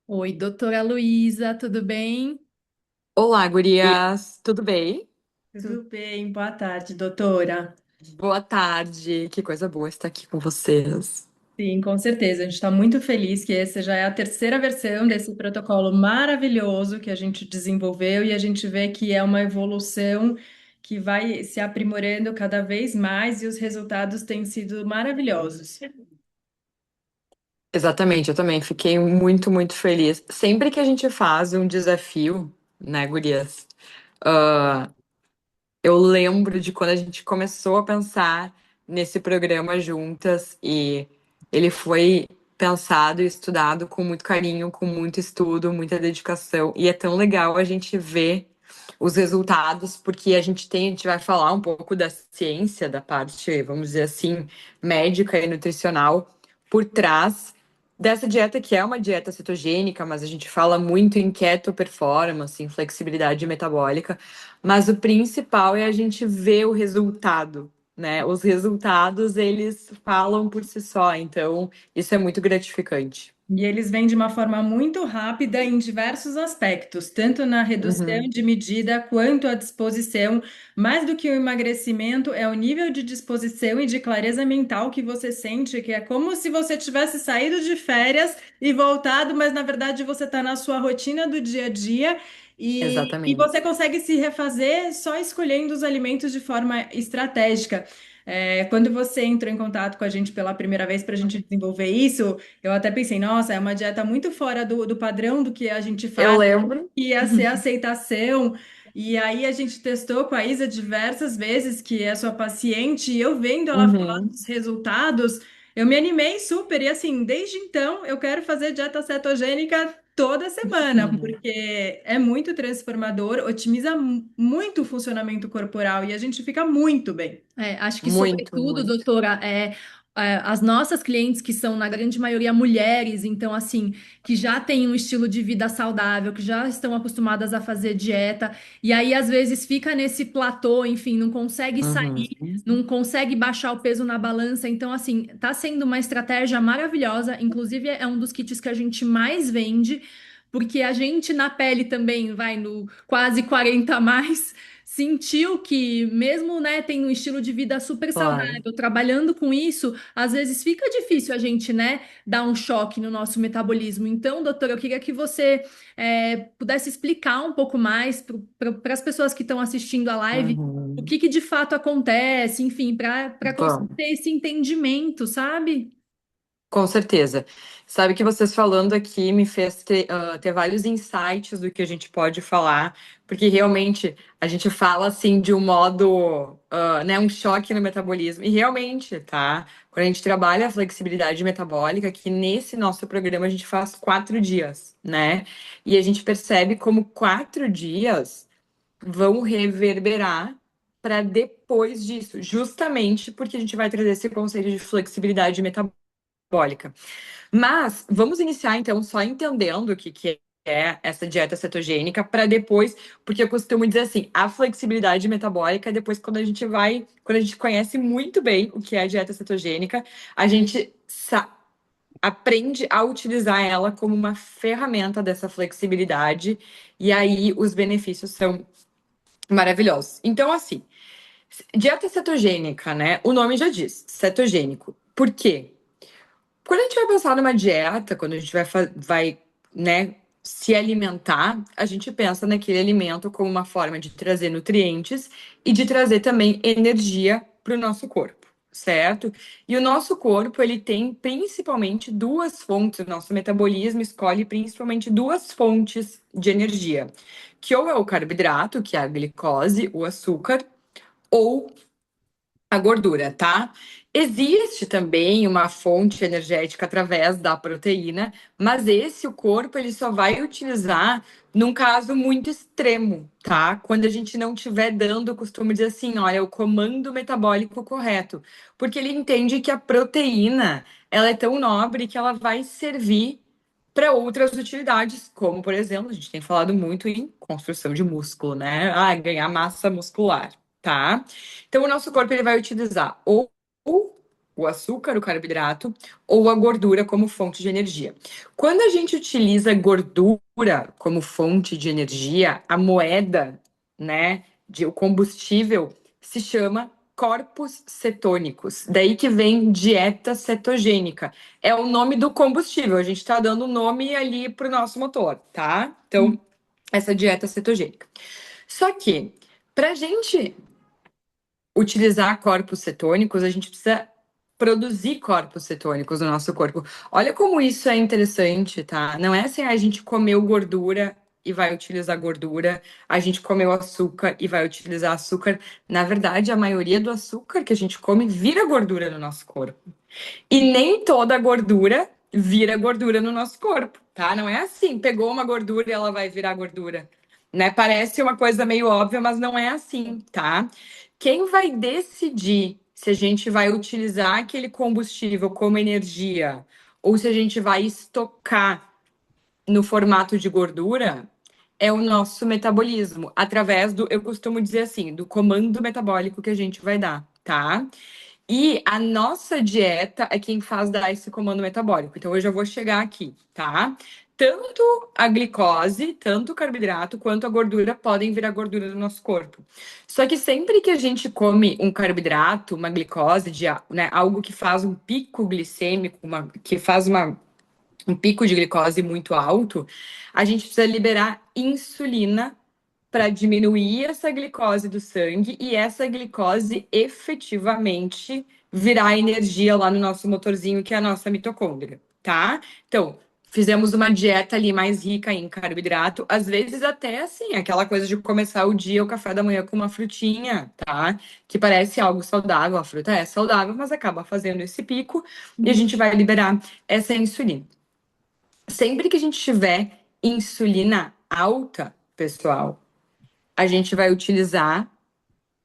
Oi, doutora Luísa, tudo bem? Olá, gurias, tudo bem? Tudo bem, boa tarde, doutora. Boa tarde, que coisa boa estar aqui com vocês. Sim, com certeza. A gente está muito feliz que essa já é a terceira versão desse protocolo maravilhoso que a gente desenvolveu e a gente vê que é uma evolução que vai se aprimorando cada vez mais e os resultados têm sido maravilhosos. Exatamente, eu também fiquei muito, muito feliz. Sempre que a gente faz um desafio, né, gurias? ah, eu lembro de quando a gente começou a pensar nesse programa juntas e ele foi pensado e estudado com muito carinho, com muito estudo, muita dedicação. E é tão legal a gente ver os resultados, porque a gente vai falar um pouco da ciência, da parte, vamos dizer assim, médica e nutricional por trás dessa dieta que é uma dieta cetogênica, mas a gente fala muito em keto performance, em flexibilidade metabólica, mas o principal é a gente ver o resultado, né? Os resultados, eles falam por si só, então isso é muito gratificante. E eles vêm de uma forma muito rápida em diversos aspectos, tanto na redução Uhum. de medida quanto a disposição. Mais do que o emagrecimento, é o nível de disposição e de clareza mental que você sente, que é como se você tivesse saído de férias e voltado, mas na verdade você está na sua rotina do dia a dia e Exatamente. você consegue se refazer só escolhendo os alimentos de forma estratégica. Quando você entrou em contato com a gente pela primeira vez para a gente desenvolver isso, eu até pensei, nossa, é uma dieta muito fora do padrão do que a gente Eu faz, lembro. ia ser aceitação. E aí a gente testou com a Isa diversas vezes, que é sua paciente, e eu vendo ela falar Uhum. dos resultados, eu me animei super. E assim, desde então eu quero fazer dieta cetogênica toda semana, Uhum. porque é muito transformador, otimiza muito o funcionamento corporal e a gente fica muito bem. Acho que, Muito, sobretudo, muito. doutora, as nossas clientes, que são, na grande maioria, mulheres, então, assim, que já têm um estilo de vida saudável, que já estão acostumadas a fazer dieta, e aí, às vezes, fica nesse platô, enfim, não consegue Uhum. sair, não consegue baixar o peso na balança. Então, assim, tá sendo uma estratégia maravilhosa. Inclusive, é um dos kits que a gente mais vende, porque a gente, na pele também, vai no quase 40 a mais. Sentiu que, mesmo, né, tendo um estilo de vida super Claro. saudável, trabalhando com isso, às vezes fica difícil a gente, né, dar um choque no nosso metabolismo. Então, doutora, eu queria que você pudesse explicar um pouco mais para as pessoas que estão assistindo a live o Uhum. que de fato acontece, enfim, para conseguir Vamos. ter esse entendimento, sabe? Com certeza. Sabe que vocês falando aqui me fez ter vários insights do que a gente pode falar, porque realmente a gente fala assim de um modo, né, um choque no metabolismo. E realmente, tá? Quando a gente trabalha a flexibilidade metabólica, que nesse nosso programa a gente faz 4 dias, né? E a gente percebe como 4 dias vão reverberar para depois disso, justamente porque a gente vai trazer esse conceito de flexibilidade metabólica. Mas vamos iniciar então só entendendo o que é essa dieta cetogênica para depois, porque eu costumo dizer assim, a flexibilidade metabólica, depois quando a gente conhece muito bem o que é a dieta cetogênica, a gente aprende a utilizar ela como uma ferramenta dessa flexibilidade e aí os benefícios são maravilhosos. Então assim, dieta cetogênica, né? O nome já diz, cetogênico. Por quê? Quando a gente vai pensar numa dieta, quando a gente vai, né, se alimentar, a gente pensa naquele alimento como uma forma de trazer nutrientes e de trazer também energia para o nosso corpo, certo? E o nosso corpo, ele tem principalmente duas fontes, o nosso metabolismo escolhe principalmente duas fontes de energia, que ou é o carboidrato, que é a glicose, o açúcar, ou a gordura, tá? Existe também uma fonte energética através da proteína, mas esse o corpo ele só vai utilizar num caso muito extremo, tá? Quando a gente não estiver dando, eu costumo dizer assim, olha, o comando metabólico correto, porque ele entende que a proteína, ela é tão nobre que ela vai servir para outras utilidades, como, por exemplo, a gente tem falado muito em construção de músculo, né? Ah, ganhar massa muscular, tá? Então, o nosso corpo ele vai utilizar ou o açúcar, o carboidrato, ou a gordura como fonte de energia. Quando a gente utiliza gordura como fonte de energia, a moeda, né, o combustível se chama corpos cetônicos. Daí que vem dieta cetogênica. É o nome do combustível. A gente está dando o nome ali para o nosso motor, tá? Então, essa dieta cetogênica. Só que, para a gente utilizar corpos cetônicos, a gente precisa produzir corpos cetônicos no nosso corpo. Olha como isso é interessante, tá? Não é assim, a gente comeu gordura e vai utilizar gordura, a gente comeu açúcar e vai utilizar açúcar. Na verdade, a maioria do açúcar que a gente come vira gordura no nosso corpo. E nem toda gordura vira gordura no nosso corpo, tá? Não é assim, pegou uma gordura e ela vai virar gordura, né? Parece uma coisa meio óbvia, mas não é assim, tá? Quem vai decidir se a gente vai utilizar aquele combustível como energia ou se a gente vai estocar no formato de gordura é o nosso metabolismo, através do, eu costumo dizer assim, do comando metabólico que a gente vai dar, tá? E a nossa dieta é quem faz dar esse comando metabólico. Então, eu já vou chegar aqui, tá? Tanto a glicose, tanto o carboidrato, quanto a gordura podem virar gordura do nosso corpo. Só que sempre que a gente come um carboidrato, uma glicose, né, algo que faz um pico glicêmico, que faz um pico de glicose muito alto, a gente precisa liberar insulina para diminuir essa glicose do sangue e essa glicose efetivamente virar energia lá no nosso motorzinho, que é a nossa mitocôndria, tá? Então, fizemos uma dieta ali mais rica em carboidrato, às vezes até assim, aquela coisa de começar o dia, o café da manhã com uma frutinha, tá? Que parece algo saudável, a fruta é saudável, mas acaba fazendo esse pico e a gente vai liberar essa insulina. Sempre que a gente tiver insulina alta, pessoal, a gente vai utilizar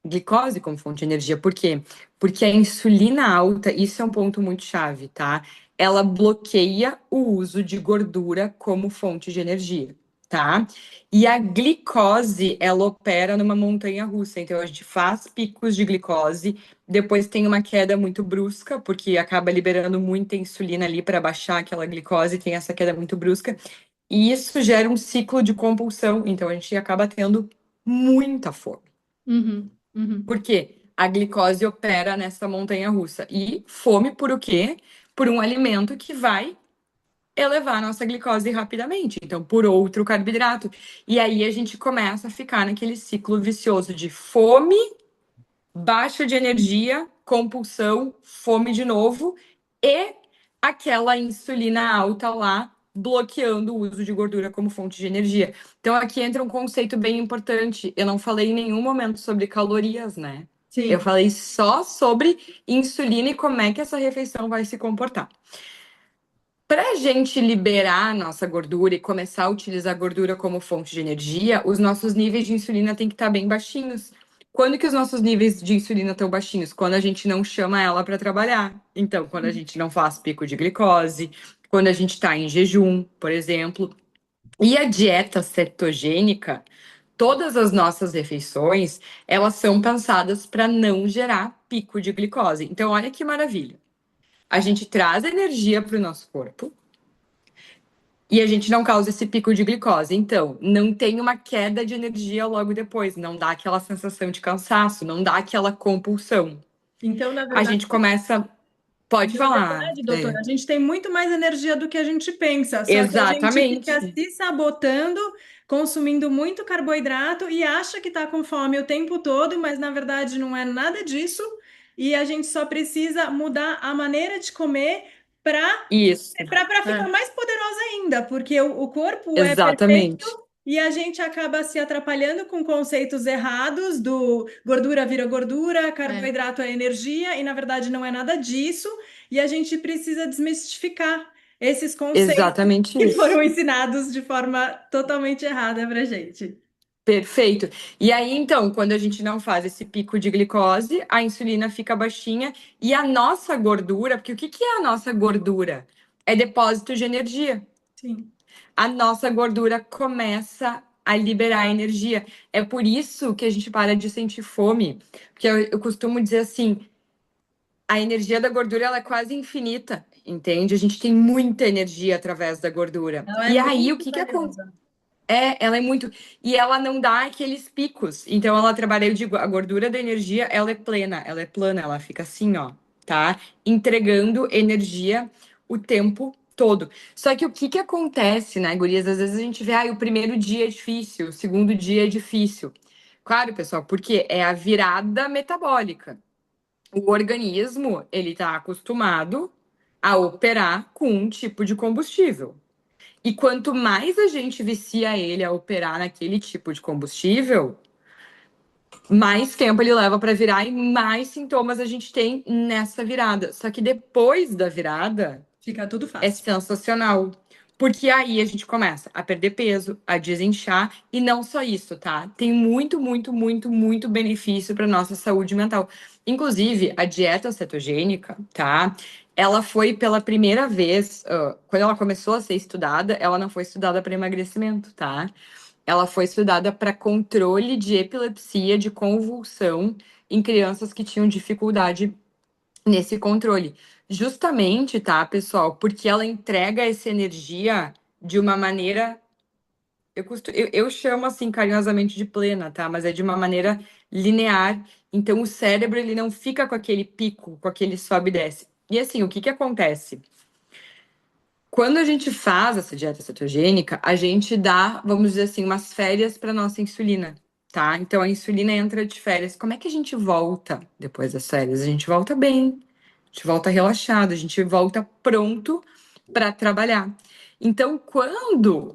glicose como fonte de energia. Por quê? Porque a insulina alta, isso é um ponto muito chave, tá? Ela bloqueia o uso de gordura como fonte de energia, tá? E a glicose, ela opera numa montanha russa. Então, a gente faz picos de glicose, depois tem uma queda muito brusca, porque acaba liberando muita insulina ali para baixar aquela glicose, tem essa queda muito brusca. E isso gera um ciclo de compulsão. Então, a gente acaba tendo muita fome. Uhum, uhum. Porque a glicose opera nessa montanha russa. E fome por o quê? Por um alimento que vai elevar a nossa glicose rapidamente. Então, por outro carboidrato. E aí a gente começa a ficar naquele ciclo vicioso de fome, baixa de energia, compulsão, fome de novo e aquela insulina alta lá bloqueando o uso de gordura como fonte de energia. Então aqui entra um conceito bem importante. Eu não falei em nenhum momento sobre calorias, né? Eu Sim. falei só sobre insulina e como é que essa refeição vai se comportar. Para a gente liberar a nossa gordura e começar a utilizar a gordura como fonte de energia, os nossos níveis de insulina têm que estar bem baixinhos. Quando que os nossos níveis de insulina estão baixinhos? Quando a gente não chama ela para trabalhar. Então, quando a gente não faz pico de glicose, quando a gente está em jejum, por exemplo. E a dieta cetogênica, todas as nossas refeições, elas são pensadas para não gerar pico de glicose. Então, olha que maravilha. A gente traz energia para o nosso corpo e a gente não causa esse pico de glicose. Então, não tem uma queda de energia logo depois, não dá aquela sensação de cansaço, não dá aquela compulsão. Então, na A verdade, gente começa. Pode Na falar. verdade, doutora, a gente tem muito mais energia do que a gente pensa, só que a gente fica Exatamente. se sabotando, consumindo muito carboidrato e acha que está com fome o tempo todo, mas na verdade não é nada disso. E a gente só precisa mudar a maneira de comer para Isso. para ficar mais poderosa ainda, porque o corpo é perfeito Exatamente. e a gente acaba se atrapalhando com conceitos errados do gordura vira gordura, carboidrato é energia, e na verdade não é nada disso, e a gente precisa desmistificar esses conceitos Exatamente que isso. foram ensinados de forma totalmente errada para gente. Perfeito. E aí, então, quando a gente não faz esse pico de glicose, a insulina fica baixinha e a nossa gordura, porque o que que é a nossa gordura? É depósito de energia. Sim. A nossa gordura começa a liberar energia. É por isso que a gente para de sentir fome. Porque eu costumo dizer assim, a energia da gordura ela é quase infinita, entende? A gente tem muita energia através da gordura. Ela é E aí, o muito que que acontece? valiosa. Ela é muito. E ela não dá aqueles picos. Então, ela trabalha, eu digo, a gordura da energia, ela é plena, ela é plana, ela fica assim, ó, tá? Entregando energia o tempo todo. Só que o que que acontece, né, gurias? Às vezes a gente vê, o primeiro dia é difícil, o segundo dia é difícil. Claro, pessoal, porque é a virada metabólica. O organismo, ele tá acostumado a operar com um tipo de combustível. E quanto mais a gente vicia ele a operar naquele tipo de combustível, mais tempo ele leva para virar e mais sintomas a gente tem nessa virada. Só que depois da virada Fica tudo é fácil. sensacional. Porque aí a gente começa a perder peso, a desinchar, e não só isso, tá? Tem muito, muito, muito, muito benefício para nossa saúde mental. Inclusive, a dieta cetogênica, tá? Ela foi pela primeira vez, quando ela começou a ser estudada, ela não foi estudada para emagrecimento, tá? Ela foi estudada para controle de epilepsia, de convulsão em crianças que tinham dificuldade nesse controle. Justamente, tá, pessoal? Porque ela entrega essa energia de uma maneira. Eu chamo assim carinhosamente de plena, tá? Mas é de uma maneira linear. Então o cérebro ele não fica com aquele pico, com aquele sobe e desce. E assim, o que que acontece? Quando a gente faz essa dieta cetogênica, a gente dá, vamos dizer assim, umas férias para nossa insulina, tá? Então a insulina entra de férias. Como é que a gente volta depois das férias? A gente volta bem, a gente volta relaxado, a gente volta pronto para trabalhar. Então, quando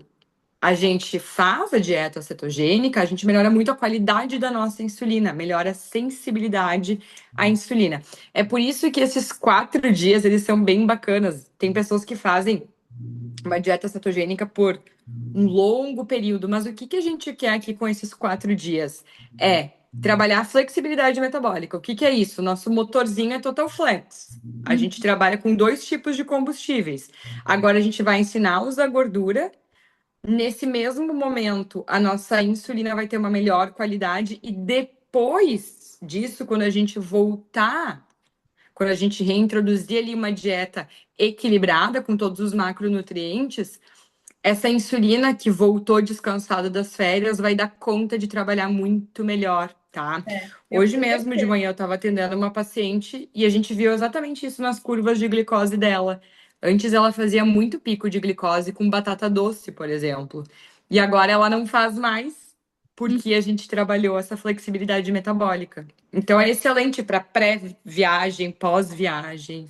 a gente faz a dieta cetogênica, a gente melhora muito a qualidade da nossa insulina, melhora a sensibilidade à insulina. É por isso que esses 4 dias, eles são bem bacanas. Tem pessoas que fazem uma dieta cetogênica por um longo período, mas o que que a gente quer aqui com esses 4 dias? É trabalhar a flexibilidade metabólica. O que que é isso? Nosso motorzinho é total flex. A gente trabalha com 2 tipos de combustíveis. Agora a gente vai ensinar a usar gordura. Nesse mesmo momento, a nossa insulina vai ter uma melhor qualidade e depois disso, quando a gente voltar, quando a gente reintroduzir ali uma dieta equilibrada com todos os macronutrientes, essa insulina que voltou descansada das férias vai dar conta de trabalhar muito melhor, tá? É, eu Hoje mesmo de percebo. manhã eu estava atendendo uma paciente e a gente viu exatamente isso nas curvas de glicose dela. Antes ela fazia muito pico de glicose com batata doce, por exemplo. E agora ela não faz mais porque a gente trabalhou essa flexibilidade metabólica. Então é excelente para pré-viagem, pós-viagem.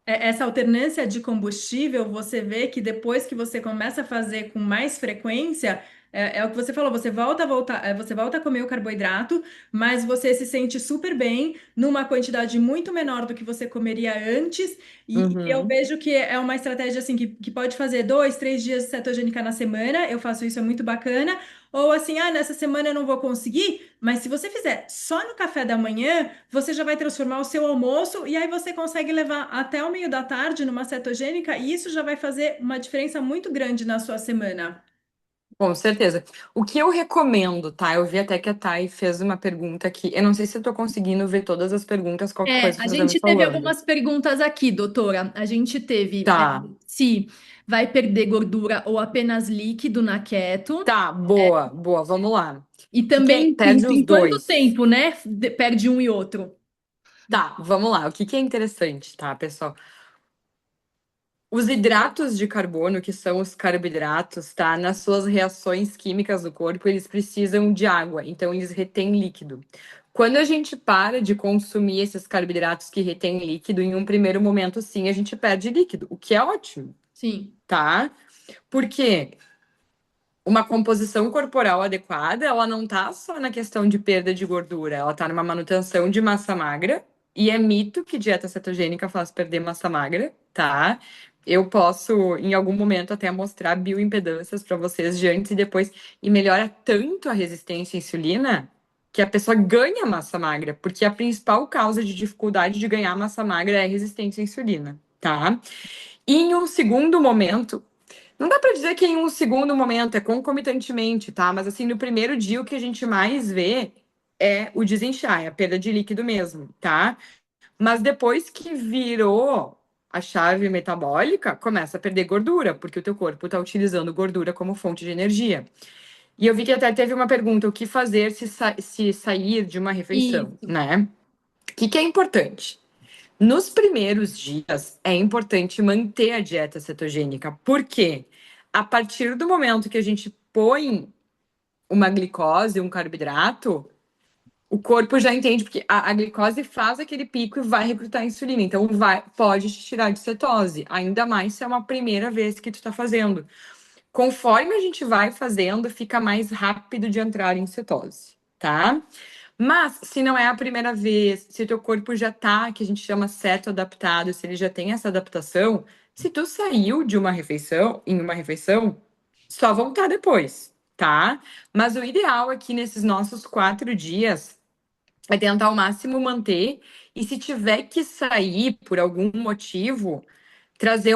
Essa alternância de combustível, você vê que depois que você começa a fazer com mais frequência, é o que você falou, você volta a comer o carboidrato, mas você se sente super bem numa quantidade muito menor do que você comeria antes, e eu Uhum. vejo que é uma estratégia assim que pode fazer 2, 3 dias de cetogênica na semana, eu faço isso, é muito bacana, ou assim, nessa semana eu não vou conseguir, mas se você fizer só no café da manhã, você já vai transformar o seu almoço e aí você consegue levar até o meio da tarde numa cetogênica e isso já vai fazer uma diferença muito grande na sua semana. Com certeza. O que eu recomendo, tá? Eu vi até que a Thay fez uma pergunta aqui. Eu não sei se eu tô conseguindo ver todas as perguntas, qualquer coisa A você vai me gente teve falando. algumas perguntas aqui, doutora. A gente teve Tá, se vai perder gordura ou apenas líquido na keto. tá, boa, boa, vamos lá. E O que que é? também Perde os em quanto dois. tempo, né? Perde um e outro. Tá, vamos lá. O que que é interessante, tá, pessoal? Os hidratos de carbono, que são os carboidratos, tá? Nas suas reações químicas do corpo, eles precisam de água, então eles retêm líquido. Quando a gente para de consumir esses carboidratos que retêm líquido, em um primeiro momento, sim, a gente perde líquido, o que é ótimo, Sim, tá? Porque uma composição corporal adequada, ela não tá só na questão de perda de gordura, ela tá numa manutenção de massa magra, e é mito que dieta cetogênica faz perder massa magra, tá? Eu posso, em algum momento, até mostrar bioimpedâncias para vocês de antes e depois, e melhora tanto a resistência à insulina que a pessoa ganha massa magra, porque a principal causa de dificuldade de ganhar massa magra é a resistência à insulina, tá? E em um segundo momento, Não dá para dizer que em um segundo momento, é concomitantemente, tá? Mas assim, no primeiro dia, o que a gente mais vê é o desinchar, é a perda de líquido mesmo, tá? Mas depois que virou a chave metabólica, começa a perder gordura, porque o teu corpo está utilizando gordura como fonte de energia. E eu vi que até teve uma pergunta: o que fazer se sair de uma refeição, Isso. né? O que é importante? Nos primeiros dias, é importante manter a dieta cetogênica, porque a partir do momento que a gente põe uma glicose, um carboidrato, o corpo já entende, porque a glicose faz aquele pico e vai recrutar insulina. Então, pode te tirar de cetose, ainda mais se é uma primeira vez que tu tá fazendo. Conforme a gente vai fazendo, fica mais rápido de entrar em cetose, tá? Mas, se não é a primeira vez, se o teu corpo já tá, que a gente chama ceto adaptado, se ele já tem essa adaptação, se tu saiu de uma refeição, em uma refeição, só voltar depois, tá? Mas o ideal aqui nesses nossos 4 dias é tentar ao máximo manter, e se tiver que sair por algum motivo, trazer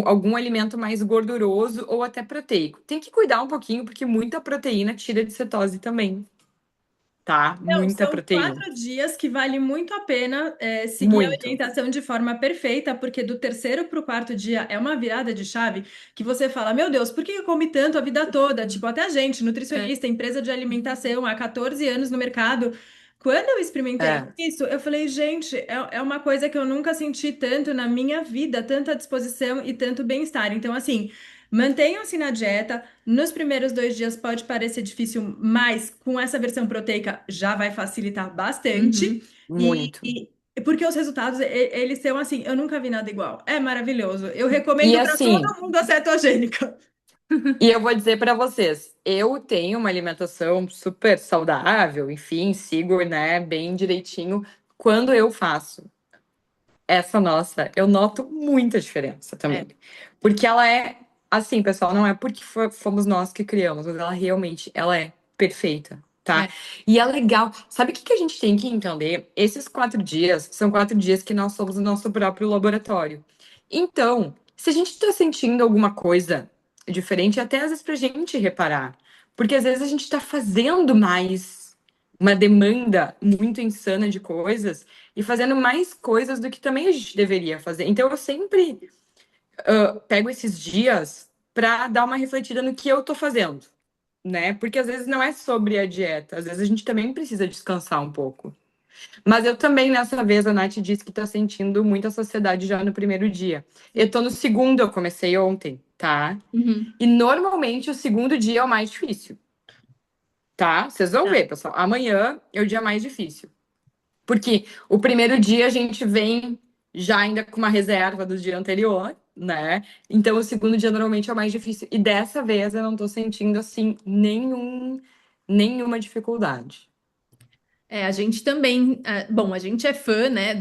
algum alimento mais gorduroso ou até proteico. Tem que cuidar um pouquinho, porque muita proteína tira de cetose também, tá? Não, Muita são proteína. 4 dias que vale muito a pena seguir a Muito. orientação de forma perfeita, porque do terceiro para o quarto dia é uma virada de chave que você fala, meu Deus, por que eu comi tanto a vida toda? Tipo, até a gente, nutricionista, empresa de alimentação, há 14 anos no mercado. Quando eu experimentei É. isso, eu falei, gente, é uma coisa que eu nunca senti tanto na minha vida, tanta disposição e tanto bem-estar. Então, assim, mantenham-se na dieta. Nos primeiros 2 dias pode parecer difícil, mas com essa versão proteica já vai facilitar bastante. Uhum. Muito. Porque os resultados, eles são assim, eu nunca vi nada igual. É maravilhoso. Eu E recomendo para assim, todo mundo a cetogênica. e eu vou dizer para vocês, eu tenho uma alimentação super saudável, enfim, sigo, né, bem direitinho. Quando eu faço essa nossa, eu noto muita diferença É, também. Porque ela é, assim, pessoal, não é porque fomos nós que criamos, mas ela realmente, ela é perfeita, tá? é. E é legal. Sabe o que a gente tem que entender? Esses 4 dias são 4 dias que nós somos o nosso próprio laboratório. Então, se a gente tá sentindo alguma coisa diferente, até às vezes pra gente reparar. Porque às vezes a gente tá fazendo mais uma demanda muito insana de coisas e fazendo mais coisas do que também a gente deveria fazer. Então, eu sempre pego esses dias para dar uma refletida no que eu tô fazendo, né? Porque às vezes não é sobre a dieta, às vezes a gente também precisa descansar um pouco. Mas eu também, nessa vez, a Nath disse que tá sentindo muita saciedade já no primeiro dia. Eu tô no segundo, eu comecei ontem, tá? Uhum. E normalmente o segundo dia é o mais difícil, tá? Vocês vão Tá. ver, pessoal. Amanhã é o dia mais difícil. Porque o primeiro dia a gente vem já ainda com uma reserva do dia anterior, né? Então o segundo dia normalmente é o mais difícil. E dessa vez eu não tô sentindo assim nenhuma dificuldade. A gente também, bom, a gente é fã, né,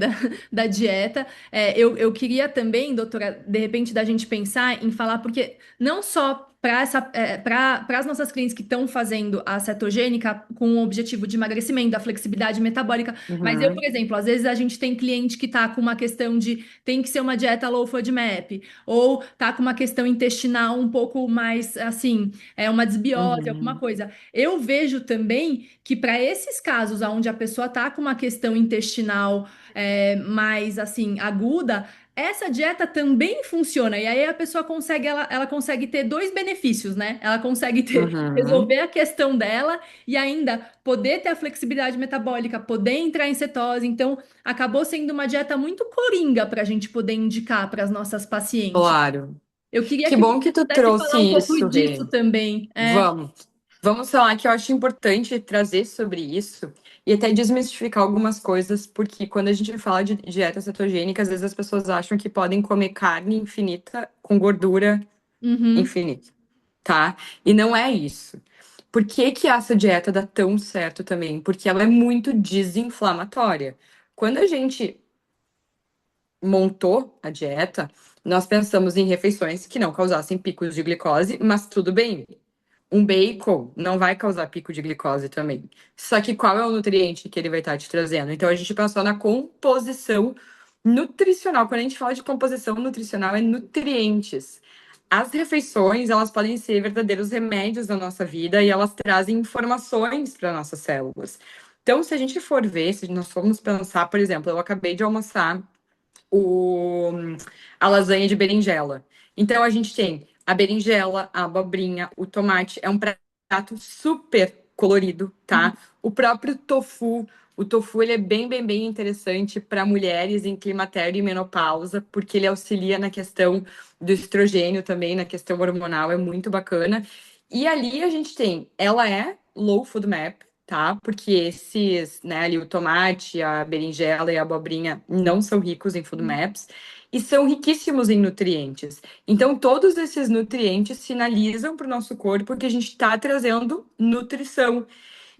da dieta. Eu queria também, doutora, de repente, da gente pensar em falar, porque não só para as nossas clientes que estão fazendo a cetogênica com o objetivo de emagrecimento, da flexibilidade metabólica, mas eu, por Uhum, exemplo, às vezes a gente tem cliente que está com uma questão de tem que ser uma dieta low FODMAP, ou tá com uma questão intestinal um pouco mais assim, uma desbiose, alguma uhum. coisa. Eu vejo também que para esses casos onde a pessoa está com uma questão intestinal mais assim aguda, essa dieta também funciona. E aí a pessoa consegue, ela consegue ter dois benefícios, né? Ela consegue Uhum. resolver a questão dela e ainda poder ter a flexibilidade metabólica, poder entrar em cetose. Então, acabou sendo uma dieta muito coringa para a gente poder indicar para as nossas pacientes. Claro. Eu queria Que que bom você que tu pudesse trouxe falar um pouco isso, disso Rê. também. Vamos. Vamos falar que eu acho importante trazer sobre isso e até desmistificar algumas coisas, porque quando a gente fala de dieta cetogênica, às vezes as pessoas acham que podem comer carne infinita com gordura Uhum. infinita, tá? E não é isso. Por que que essa dieta dá tão certo também? Porque ela é muito desinflamatória. Quando a gente montou a dieta, nós pensamos em refeições que não causassem picos de glicose, mas tudo bem. Um bacon não vai causar pico de glicose também. Só que qual é o nutriente que ele vai estar te trazendo? Então a gente pensou na composição nutricional. Quando a gente fala de composição nutricional, é nutrientes. as refeições, elas podem ser verdadeiros remédios da nossa vida e elas trazem informações para nossas células. Então, se a gente for ver, se nós formos pensar, por exemplo, eu acabei de almoçar o, a lasanha de berinjela. Então, a gente tem a berinjela, a abobrinha, o tomate. É um prato super colorido, tá? O próprio tofu. O tofu, ele é bem interessante para mulheres em climatério e menopausa, porque ele auxilia na questão do estrogênio também, na questão hormonal, é muito bacana. E ali a gente tem, ela é low food map, tá? Porque esses, né, ali o tomate, a berinjela e a abobrinha não são ricos em food maps e são riquíssimos em nutrientes. Então, todos esses nutrientes sinalizam para o nosso corpo que a gente está trazendo nutrição.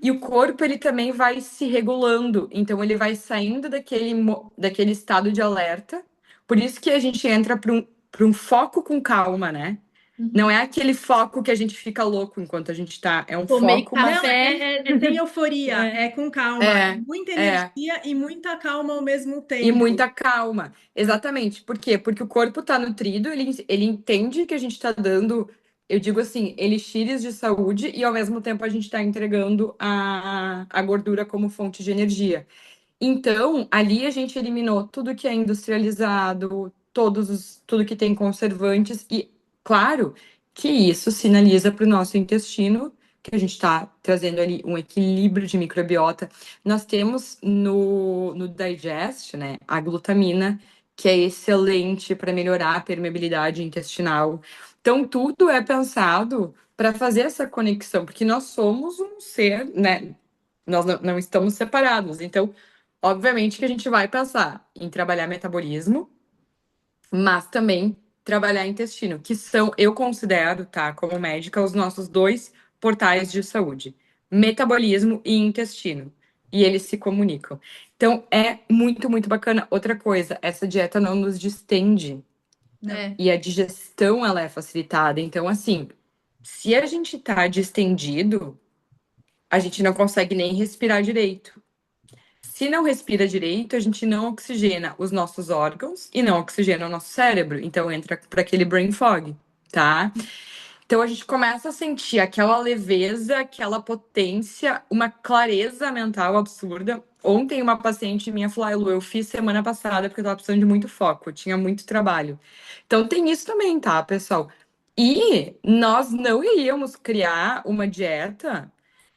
E o corpo, ele também vai se regulando. Então, ele vai saindo daquele estado de alerta. Por isso que a gente entra para um foco com calma, né? Não é aquele foco que a gente fica louco enquanto a gente tá. É um Tomei foco, mas. Não, café. sem euforia, é com calma, É, muita é. energia e muita calma ao mesmo E tempo. muita calma. Exatamente. Por quê? Porque o corpo tá nutrido, ele entende que a gente tá dando, eu digo assim, elixires de saúde e ao mesmo tempo a gente tá entregando a gordura como fonte de energia. Então, ali a gente eliminou tudo que é industrializado, tudo que tem conservantes, e claro que isso sinaliza para o nosso intestino que a gente está trazendo ali um equilíbrio de microbiota. Nós temos no Digest, né, a glutamina, que é excelente para melhorar a permeabilidade intestinal. Então, tudo é pensado para fazer essa conexão, porque nós somos um ser, né? Nós não estamos separados. Então, obviamente que a gente vai pensar em trabalhar metabolismo, mas também trabalhar intestino, que são, eu considero, tá, como médica, os nossos dois portais de saúde: metabolismo e intestino. E eles se comunicam. Então, é muito bacana. Outra coisa, essa dieta não nos distende. É. E a digestão, ela é facilitada. Então, assim, se a gente tá distendido, a gente não consegue nem respirar direito. Se não respira direito, a gente não oxigena os nossos órgãos e não oxigena o nosso cérebro. Então entra para aquele brain fog, tá? Então a gente começa a sentir aquela leveza, aquela potência, uma clareza mental absurda. Ontem uma paciente minha falou: "Ai, Lu, eu fiz semana passada porque eu tava precisando de muito foco, eu tinha muito trabalho." Então tem isso também, tá, pessoal? E nós não iríamos criar uma dieta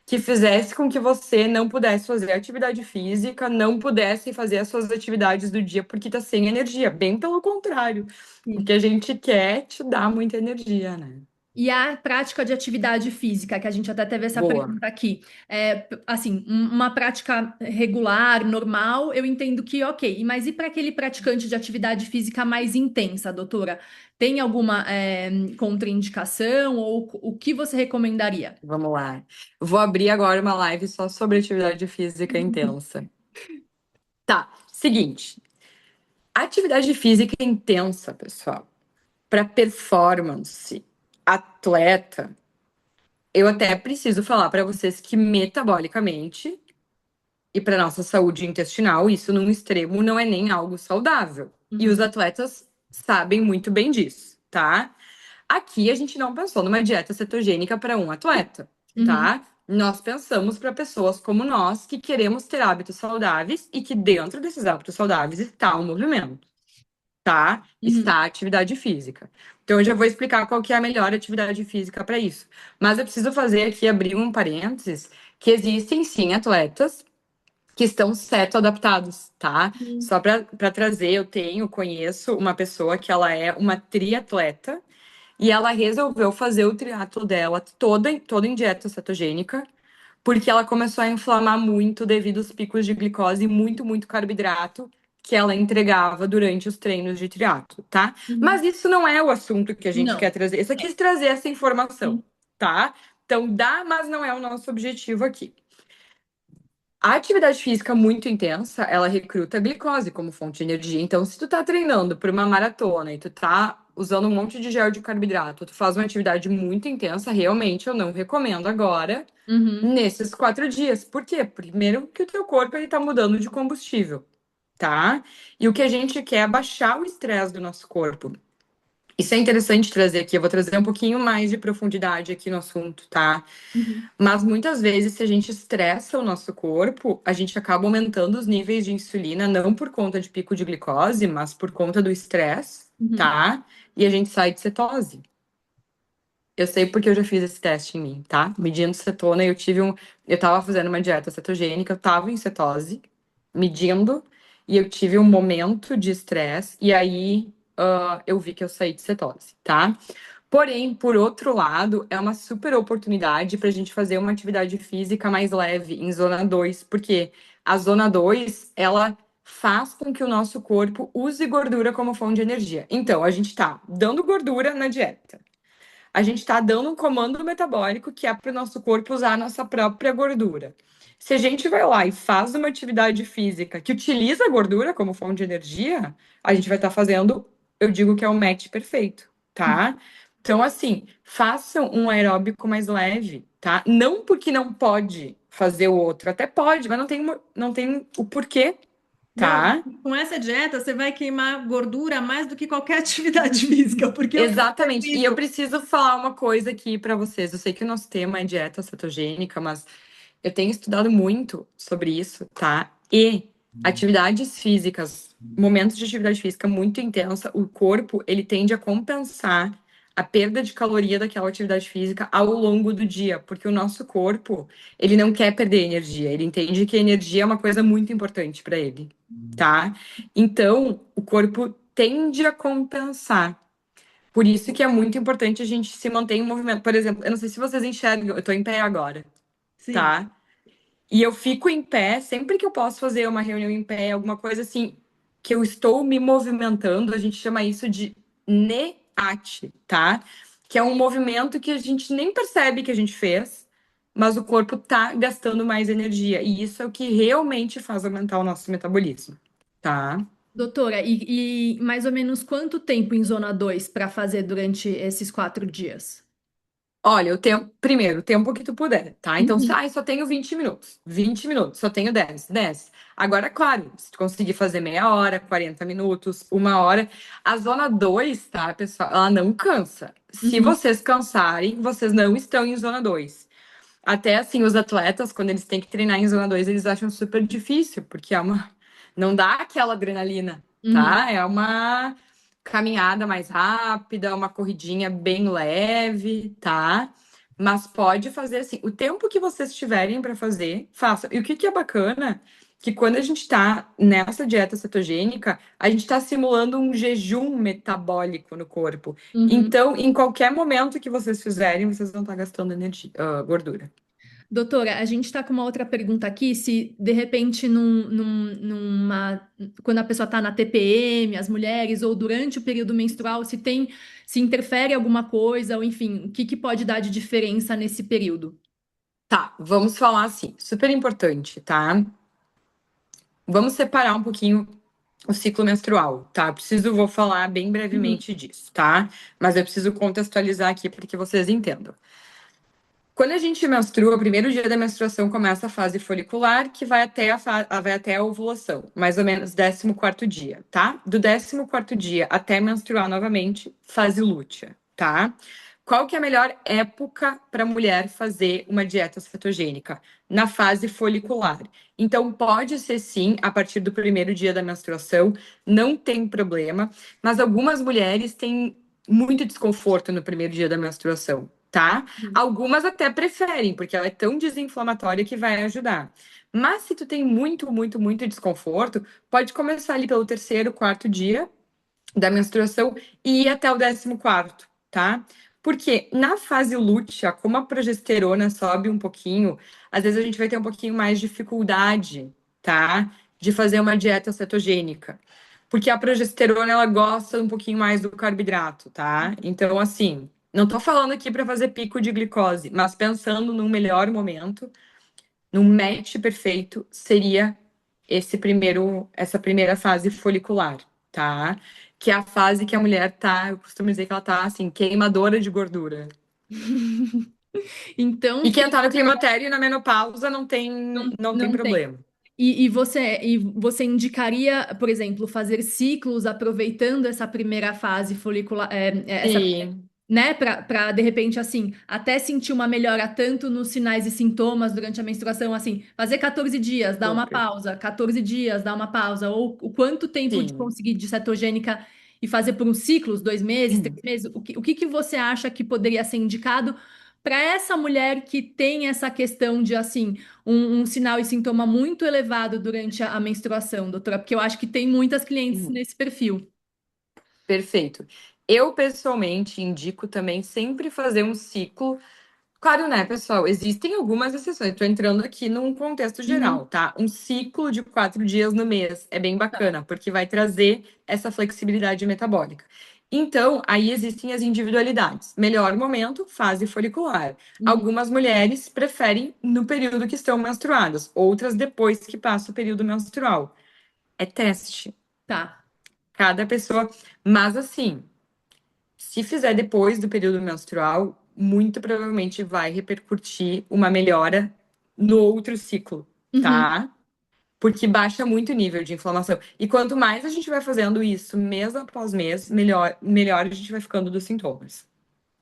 que fizesse com que você não pudesse fazer atividade física, não pudesse fazer as suas atividades do dia porque tá sem energia. Bem pelo contrário, porque a gente quer te dar muita energia, né? E a prática de atividade física, que a gente até teve essa Boa. pergunta aqui. Assim, uma prática regular, normal, eu entendo que ok. Mas e para aquele praticante de atividade física mais intensa, doutora? Tem alguma contraindicação ou o que você recomendaria? Vamos lá. Vou abrir agora uma live só sobre atividade física intensa. Tá, seguinte. Atividade física intensa, pessoal, para performance, atleta, eu até preciso falar para vocês que metabolicamente e para nossa saúde intestinal, isso num extremo não é nem algo saudável. E os atletas sabem muito bem disso, tá? Aqui a gente não pensou numa dieta cetogênica para um atleta, tá? Nós pensamos para pessoas como nós que queremos ter hábitos saudáveis e que dentro desses hábitos saudáveis está o movimento, tá? Está a atividade física. Então eu já vou explicar qual que é a melhor atividade física para isso. Mas eu preciso fazer aqui abrir um parênteses que existem sim atletas que estão certo adaptados, tá? Só para trazer, conheço uma pessoa que ela é uma triatleta e ela resolveu fazer o triatlo dela toda em dieta cetogênica, porque ela começou a inflamar muito devido aos picos de glicose e muito carboidrato que ela entregava durante os treinos de triatlo, tá? Mas isso não é o assunto que a gente Não. quer trazer. Eu só quis trazer essa informação, tá? Então dá, mas não é o nosso objetivo aqui. A atividade física muito intensa, ela recruta glicose como fonte de energia. Então, se tu tá treinando por uma maratona e tu tá usando um monte de gel de carboidrato, tu faz uma atividade muito intensa, realmente eu não recomendo agora nesses 4 dias. Por quê? Primeiro que o teu corpo ele tá mudando de combustível, tá? E o que a gente quer é baixar o estresse do nosso corpo. Isso é interessante trazer aqui. Eu vou trazer um pouquinho mais de profundidade aqui no assunto, tá? Uhum, Mas muitas vezes, se a gente estressa o nosso corpo, a gente acaba aumentando os níveis de insulina, não por conta de pico de glicose, mas por conta do estresse, uhum. tá? E a gente sai de cetose. Eu sei porque eu já fiz esse teste em mim, tá? Medindo cetona, eu tava fazendo uma dieta cetogênica, eu tava em cetose, medindo, e eu tive um momento de estresse, e aí eu vi que eu saí de cetose, tá? Porém, por outro lado, é uma super oportunidade para a gente fazer uma atividade física mais leve em zona 2, porque a zona 2 ela faz com que o nosso corpo use gordura como fonte de energia. Então, a gente tá dando gordura na dieta. A gente está dando um comando metabólico que é para o nosso corpo usar a nossa própria gordura. Se a gente vai lá e faz uma atividade física que utiliza a gordura como fonte de energia, a gente vai estar fazendo, eu digo que é o match perfeito, tá? Então, assim, façam um aeróbico mais leve, tá? Não porque não pode fazer o outro, até pode, mas não tem o porquê, Não, tá? com essa dieta você vai queimar gordura mais do que qualquer atividade física, porque eu percebo Exatamente. E eu isso. preciso falar uma coisa aqui para vocês. Eu sei que o nosso tema é dieta cetogênica, mas eu tenho estudado muito sobre isso, tá? E atividades físicas, momentos de atividade física muito intensa, o corpo, ele tende a compensar a perda de caloria daquela atividade física ao longo do dia, porque o nosso corpo, ele não quer perder energia, ele entende que a energia é uma coisa muito importante para ele, tá? Então, o corpo tende a compensar. Por isso que é muito importante a gente se manter em movimento. Por exemplo, eu não sei se vocês enxergam, eu tô em pé agora, Sim. tá? E eu fico em pé sempre que eu posso fazer uma reunião em pé, alguma coisa assim, que eu estou me movimentando, a gente chama isso de NEAT, tá? Que é um movimento que a gente nem percebe que a gente fez, mas o corpo tá gastando mais energia. E isso é o que realmente faz aumentar o nosso metabolismo, tá? Doutora, e mais ou menos quanto tempo em zona 2 para fazer durante esses 4 dias? Olha, primeiro, o tempo que tu puder, tá? Então, Uhum, só tenho 20 minutos. 20 minutos, só tenho 10. Agora, claro, se tu conseguir fazer meia hora, 40 minutos, uma hora. A zona 2, tá, pessoal? Ela não cansa. Se uhum, vocês cansarem, vocês não estão em zona 2. Até assim, os atletas, quando eles têm que treinar em zona 2, eles acham super difícil, porque é uma. Não dá aquela adrenalina, uhum. tá? É uma caminhada mais rápida, uma corridinha bem leve, tá? Mas pode fazer assim, o tempo que vocês tiverem para fazer, faça. E o que que é bacana? Que quando a gente está nessa dieta cetogênica, a gente está simulando um jejum metabólico no corpo. Uhum. Então, em qualquer momento que vocês fizerem, vocês vão estar gastando energia, gordura. Doutora, a gente está com uma outra pergunta aqui, se de repente quando a pessoa está na TPM, as mulheres, ou durante o período menstrual, se interfere alguma coisa, ou enfim, o que que pode dar de diferença nesse período? Tá, vamos falar assim, super importante, tá? Vamos separar um pouquinho o ciclo menstrual, tá? Vou falar bem Uhum, brevemente disso, tá? Mas eu preciso contextualizar aqui para que vocês entendam. Quando a gente menstrua, o primeiro dia da menstruação começa a fase folicular, que vai até a ovulação, mais ou menos 14º dia, tá? Do 14º dia até menstruar novamente, fase lútea, tá? Qual que é a melhor época para a mulher fazer uma dieta cetogênica? Na fase folicular. Então, pode ser sim, a partir do primeiro dia da menstruação, não tem problema, mas algumas mulheres têm muito desconforto no primeiro dia da menstruação, tá? uhum. Algumas até preferem, porque ela é tão desinflamatória que vai ajudar. Mas se tu tem muito, muito, muito desconforto, pode começar ali pelo terceiro, quarto dia da menstruação e ir até o 14º, tá? Porque na fase lútea, como a progesterona sobe um pouquinho, às vezes a gente vai ter um pouquinho mais de dificuldade, tá? De fazer uma dieta cetogênica. Porque a progesterona, ela gosta um pouquinho mais do carboidrato, tá? Então, assim, não tô falando aqui para fazer pico de glicose, mas pensando num melhor momento, num match perfeito, seria essa primeira fase folicular, tá? Que é a fase que a mulher tá, eu costumo dizer que ela tá assim, queimadora de gordura. Então, E quem tá no climatério e na menopausa não tem, não tem não tem. problema. E você indicaria, por exemplo, fazer ciclos aproveitando essa primeira fase folicular, Sim, né, para de repente assim, até sentir uma melhora tanto nos sinais e sintomas durante a menstruação, assim, fazer 14 dias, dar uma super. pausa, 14 dias, dar uma pausa, ou o quanto tempo de Sim. conseguir de cetogênica e fazer por uns ciclos, 2 meses, 3 meses, o que você acha que poderia ser indicado para essa mulher que tem essa questão de assim, um sinal e sintoma muito elevado durante a menstruação, doutora? Porque eu acho que tem muitas clientes nesse perfil. Perfeito. Eu, pessoalmente, indico também sempre fazer um ciclo. Claro, né, pessoal? Existem algumas exceções. Estou entrando aqui num contexto Uhum. geral, tá? Um ciclo de 4 dias no mês é bem Tá. bacana, porque vai trazer essa flexibilidade metabólica. Então, aí existem as individualidades. Melhor momento, fase folicular. Uhum. Algumas mulheres preferem no período que estão menstruadas, outras depois que passa o período menstrual. É teste. Tá. Cada pessoa. Mas assim. Se fizer depois do período menstrual, muito provavelmente vai repercutir uma melhora no outro ciclo, Uhum. tá? Porque baixa muito o nível de inflamação. E quanto mais a gente vai fazendo isso mês após mês, melhor a gente vai ficando dos sintomas,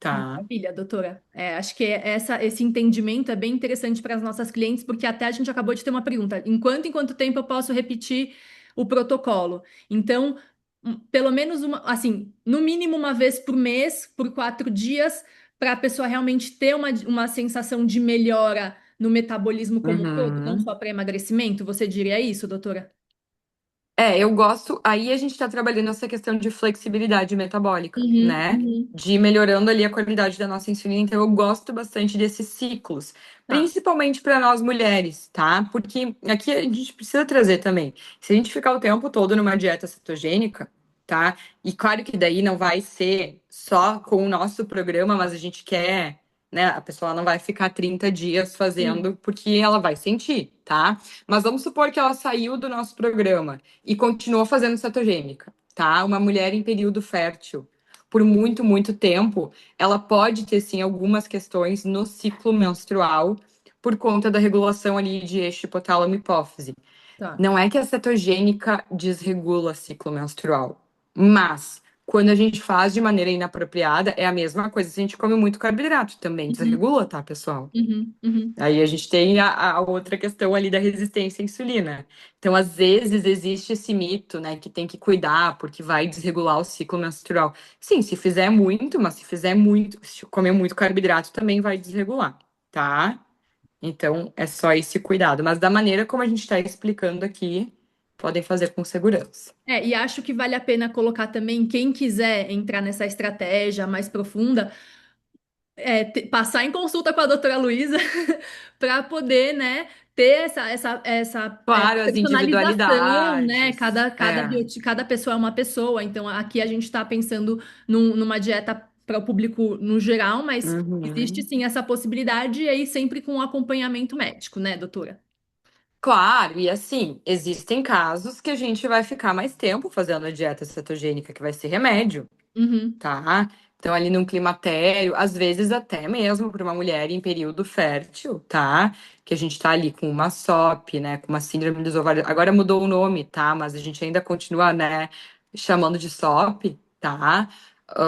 tá? Maravilha, doutora. Acho que esse entendimento é bem interessante para as nossas clientes, porque até a gente acabou de ter uma pergunta: em quanto tempo eu posso repetir o protocolo? Então, pelo menos uma, assim, no mínimo uma vez por mês, por 4 dias, para a pessoa realmente ter uma sensação de melhora no metabolismo como um todo, não Uhum. só para emagrecimento. Você diria isso, doutora? Eu gosto. Aí a gente está trabalhando essa questão de flexibilidade metabólica, Uhum, né? uhum. De ir melhorando ali a qualidade da nossa insulina. Então, eu gosto bastante desses ciclos, Tá. principalmente para nós mulheres, tá? Porque aqui a gente precisa trazer também. Se a gente ficar o tempo todo numa dieta cetogênica, tá? E claro que daí não vai ser só com o nosso programa, mas a gente quer, né? A pessoa não vai ficar 30 dias Sim. fazendo porque ela vai sentir, tá? Mas vamos supor que ela saiu do nosso programa e continuou fazendo cetogênica, tá? Uma mulher em período fértil por muito, muito tempo, ela pode ter sim algumas questões no ciclo menstrual por conta da regulação ali de eixo hipotálamo-hipófise. Tá. Não é que a cetogênica desregula ciclo menstrual, mas quando a gente faz de maneira inapropriada, é a mesma coisa. Se a gente come muito carboidrato, também Uhum, desregula, tá, pessoal? uhum, uhum. Aí a gente tem a outra questão ali da resistência à insulina. Então, às vezes, existe esse mito, né, que tem que cuidar porque vai desregular o ciclo menstrual. Sim, se fizer muito, mas se fizer muito, se comer muito carboidrato, também vai desregular, tá? Então, é só esse cuidado. Mas da maneira como a gente está explicando aqui, podem fazer com segurança. E acho que vale a pena colocar também, quem quiser entrar nessa estratégia mais profunda, passar em consulta com a doutora Luísa para poder, né, ter essa Claro, as personalização, né? individualidades. Cada pessoa é uma pessoa, então aqui a gente está pensando numa dieta para o público no geral, mas existe Uhum. sim essa possibilidade, e aí sempre com acompanhamento médico, né, doutora? Claro, e assim, existem casos que a gente vai ficar mais tempo fazendo a dieta cetogênica, que vai ser remédio, Uhum, tá? Então, ali num climatério, às vezes até mesmo para uma mulher em período fértil, tá? Que a gente tá ali com uma SOP, né? Com uma síndrome dos ovários. Agora mudou o nome, tá? Mas a gente ainda continua, né? Chamando de SOP, tá?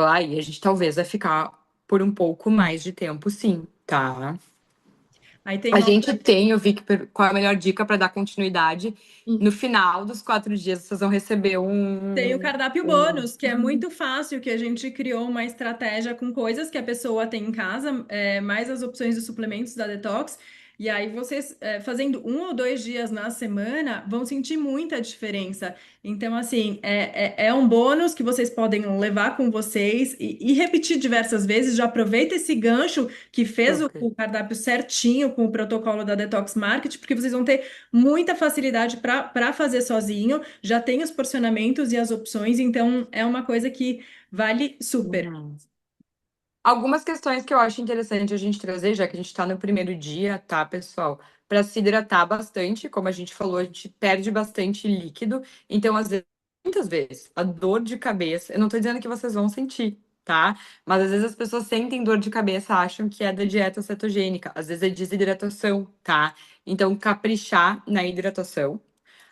Aí a gente talvez vai ficar por um pouco mais de tempo, sim, tá? Aí tem A uma gente tem, eu vi que qual é a melhor dica para dar continuidade. No final dos 4 dias, vocês vão receber Tem o um, cardápio um... bônus, que é muito fácil, que a gente criou uma estratégia com coisas que a pessoa tem em casa, mais as opções de suplementos da Detox. E aí vocês, fazendo 1 ou 2 dias na semana, vão sentir muita diferença. Então, assim, é um bônus que vocês podem levar com vocês e repetir diversas vezes. Já aproveita esse gancho que fez o, Super. o cardápio certinho com o protocolo da Detox Market, porque vocês vão ter muita facilidade para fazer sozinho, já tem os porcionamentos e as opções, então é uma coisa que vale super. Uhum. Algumas questões que eu acho interessante a gente trazer, já que a gente está no primeiro dia, tá, pessoal? Para se hidratar bastante, como a gente falou, a gente perde bastante líquido. Então, às vezes, muitas vezes, a dor de cabeça, eu não estou dizendo que vocês vão sentir, tá? Mas às vezes as pessoas sentem dor de cabeça, acham que é da dieta cetogênica. Às vezes é desidratação, tá? Então, caprichar na hidratação.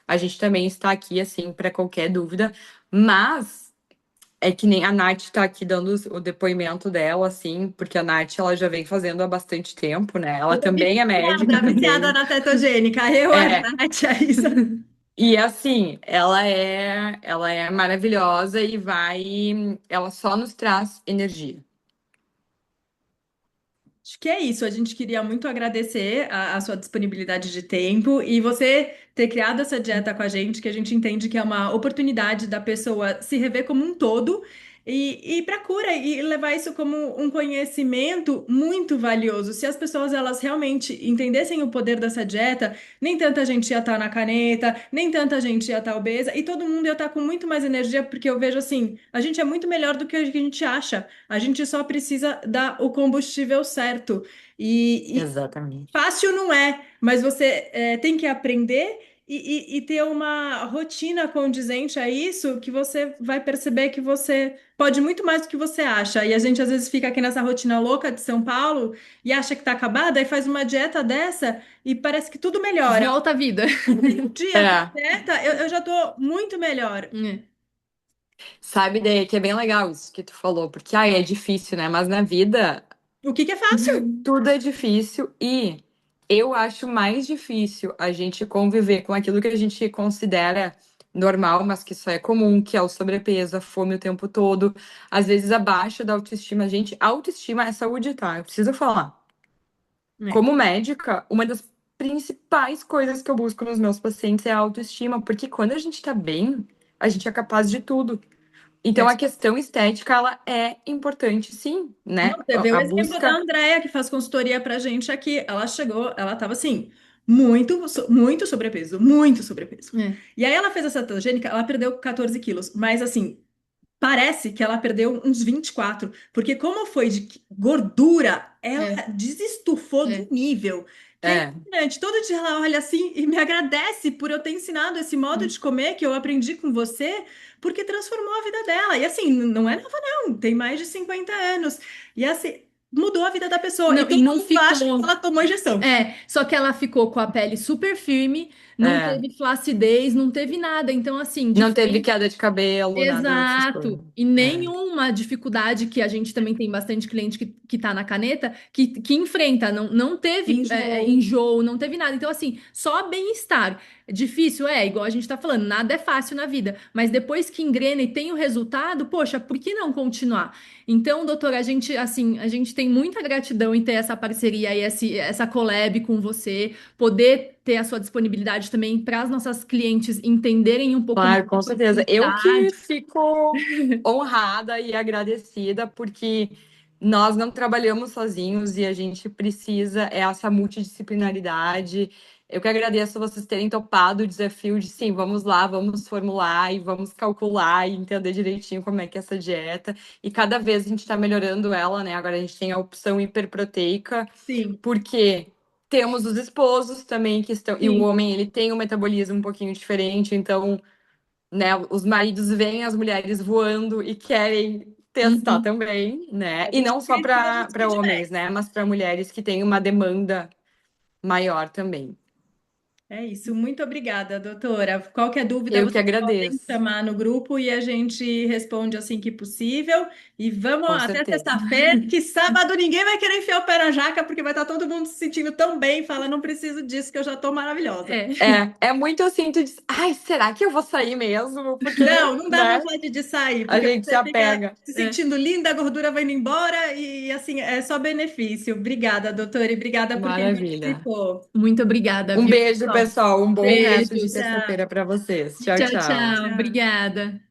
A gente também está aqui, assim, para qualquer dúvida. Mas é que nem a Nath tá aqui dando o depoimento dela, assim, porque a Nath, ela já vem fazendo há bastante tempo, né? Ela Toda também é médica, viciada também. na cetogênica. Eu, a É, Nath, a Isa. e assim, ela é maravilhosa e ela só nos traz energia. Acho que é isso. A gente queria muito agradecer a sua disponibilidade de tempo e você ter criado essa dieta com a gente, que a gente entende que é uma oportunidade da pessoa se rever como um todo e ir para cura e levar isso como um conhecimento muito valioso. Se as pessoas elas realmente entendessem o poder dessa dieta, nem tanta gente ia estar na caneta, nem tanta gente ia estar obesa e todo mundo ia estar com muito mais energia, porque eu vejo assim, a gente é muito melhor do que a gente acha. A gente só precisa dar o combustível certo. E Exatamente. fácil não é, mas você tem que aprender e ter uma rotina condizente a isso, que você vai perceber que você pode muito mais do que você acha. E a gente às vezes fica aqui nessa rotina louca de São Paulo e acha que tá acabada, e faz uma dieta dessa e parece que tudo melhora. Volta à vida. Um dia com a É, dieta, eu já tô muito melhor. É. sabe, daí que é bem legal isso que tu falou, porque é difícil, né? Mas na vida O que que é fácil? tudo é difícil e eu acho mais difícil a gente conviver com aquilo que a gente considera normal, mas que só é comum, que é o sobrepeso, a fome o tempo todo, às vezes abaixo da autoestima. Gente, autoestima é saúde, tá? Eu preciso falar. É. Como médica, uma das principais coisas que eu busco nos meus pacientes é a autoestima, porque quando a gente tá bem, a gente é capaz de tudo. Então, a questão estética, ela é importante, sim, Não, né? você vê o A exemplo da busca. Andrea, que faz consultoria pra gente aqui. Ela chegou, ela tava assim, muito sobrepeso, muito sobrepeso. É. E aí ela fez a cetogênica, ela perdeu 14 quilos, mas assim, parece que ela perdeu uns 24, porque como foi de gordura, ela É. desestufou de É. um nível que é É, impressionante. Todo dia ela olha assim e me agradece por eu ter ensinado esse modo de comer que eu aprendi com você, porque transformou a vida dela. E assim, não é nova não, tem mais de 50 anos. E assim, mudou a vida da pessoa. E Não, todo e não mundo acha que ficou. ela tomou injeção. Só que ela ficou com a pele super firme, não é. teve flacidez, não teve nada. Então, assim, Não teve diferente. queda de cabelo, nada dessas coisas. Exato. E É. nenhuma dificuldade que a gente também tem bastante cliente que tá na caneta que enfrenta. Não teve Enjoo. enjoo, não teve nada. Então, assim, só bem-estar. Difícil, igual a gente tá falando, nada é fácil na vida. Mas depois que engrena e tem o resultado, poxa, por que não continuar? Então, doutora, a gente tem muita gratidão em ter essa parceria e essa collab com você, poder ter a sua disponibilidade também para as nossas clientes entenderem um pouco mais Claro, da com sua certeza. Eu que atividade. fico honrada e agradecida, porque nós não trabalhamos sozinhos e a gente precisa, essa multidisciplinaridade. Eu que agradeço vocês terem topado o desafio de sim, vamos lá, vamos formular e vamos calcular e entender direitinho como é que é essa dieta. E cada vez a gente está melhorando ela, né? Agora a gente tem a opção hiperproteica, Sim, porque temos os esposos também que estão. E o sim. homem, ele tem um metabolismo um pouquinho diferente, então, né, os maridos veem as mulheres voando e querem testar Uhum. também, né? A E gente não só precisa para dos para homens, feedbacks. né? Mas para mulheres que têm uma demanda maior também. É isso, muito obrigada, doutora. Qualquer dúvida, Eu que vocês podem agradeço, chamar no grupo e a gente responde assim que possível. E vamos com até certeza. sexta-feira, que sábado ninguém vai querer enfiar o pé na jaca, porque vai estar todo mundo se sentindo tão bem, fala, não preciso disso, que eu já estou maravilhosa. É. É muito assim, tu diz, ai, será que eu vou sair mesmo? Porque, Não dá né, vontade de sair, a porque gente se você fica apega. se É. sentindo linda, a gordura vai indo embora e assim, é só benefício. Obrigada, doutora, e obrigada por quem Maravilha. participou. Muito obrigada, Um viu, beijo, pessoal? pessoal. Um bom resto de Beijos. Tchau. terça-feira para vocês. Tchau, Tchau, tchau. tchau. Tchau. Obrigada.